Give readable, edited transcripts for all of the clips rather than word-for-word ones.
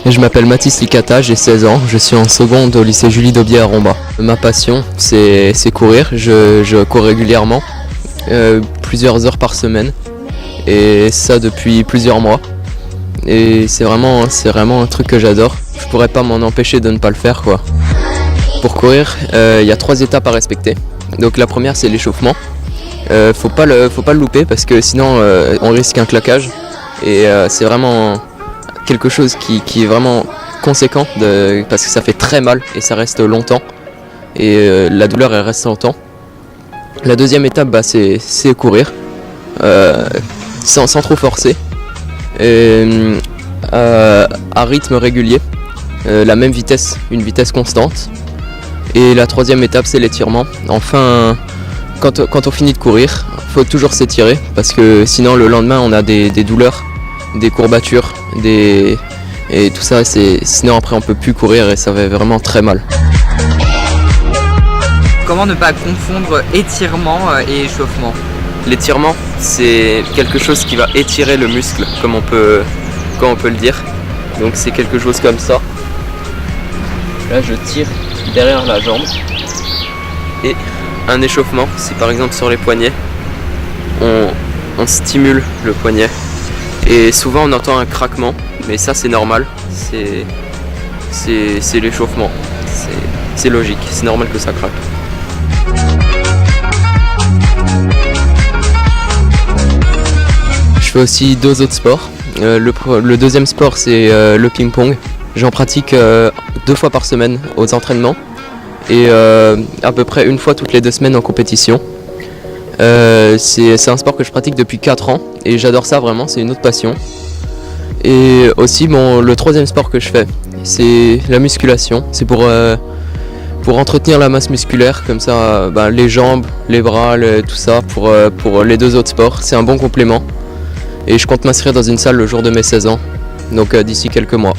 Je m'appelle Mathis Licata, j'ai 16 ans, je suis en seconde au lycée Julie Daubier à Romba. Ma passion, c'est courir, je cours régulièrement, plusieurs heures par semaine, et ça depuis plusieurs mois. Et c'est vraiment un truc que j'adore, je pourrais pas m'en empêcher de ne pas le faire, quoi. Pour courir, il y a 3 étapes à respecter. Donc la première, c'est l'échauffement. Faut pas le louper parce que sinon on risque un claquage, et c'est vraiment quelque chose qui est vraiment conséquent parce que ça fait très mal et ça reste longtemps, et la douleur elle reste longtemps. La deuxième étape, c'est courir sans trop forcer, à rythme régulier, la même vitesse, une vitesse constante. Et la troisième étape, c'est l'étirement. Enfin, quand on finit de courir, faut toujours s'étirer parce que sinon le lendemain on a des douleurs, des courbatures, et tout ça, sinon après on peut plus courir et ça va vraiment très mal. Comment ne pas confondre étirement et échauffement? L'étirement, c'est quelque chose qui va étirer le muscle, comme on peut le dire. Donc c'est quelque chose comme ça. Là je tire derrière la jambe. Et un échauffement, c'est par exemple sur les poignets. On stimule le poignet. Et souvent on entend un craquement, mais ça c'est normal, c'est l'échauffement, c'est logique, c'est normal que ça craque. Je fais aussi 2 autres sports. Le deuxième sport, c'est le ping-pong. J'en pratique 2 fois par semaine aux entraînements et à peu près 1 fois toutes les 2 semaines en compétition. C'est un sport que je pratique depuis 4 ans et j'adore ça vraiment, c'est une autre passion. Et aussi le troisième sport que je fais, c'est la musculation. C'est pour entretenir la masse musculaire, comme ça les jambes, les bras, tout ça pour les 2 autres sports. C'est un bon complément et je compte m'inscrire dans une salle le jour de mes 16 ans, donc d'ici quelques mois.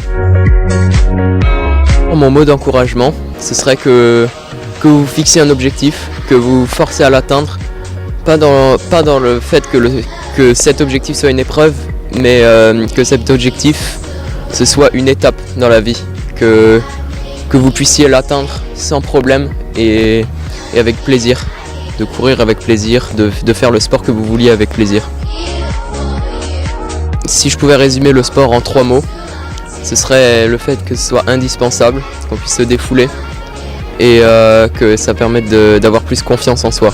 Mon mot d'encouragement, ce serait que vous fixiez un objectif, que vous forcez à l'atteindre. Pas dans le fait que cet objectif soit une épreuve, mais que cet objectif ce soit une étape dans la vie, que vous puissiez l'atteindre sans problème et avec plaisir, de courir avec plaisir, de faire le sport que vous vouliez avec plaisir. Si je pouvais résumer le sport en 3 mots, ce serait le fait que ce soit indispensable, qu'on puisse se défouler et que ça permette d'avoir plus confiance en soi.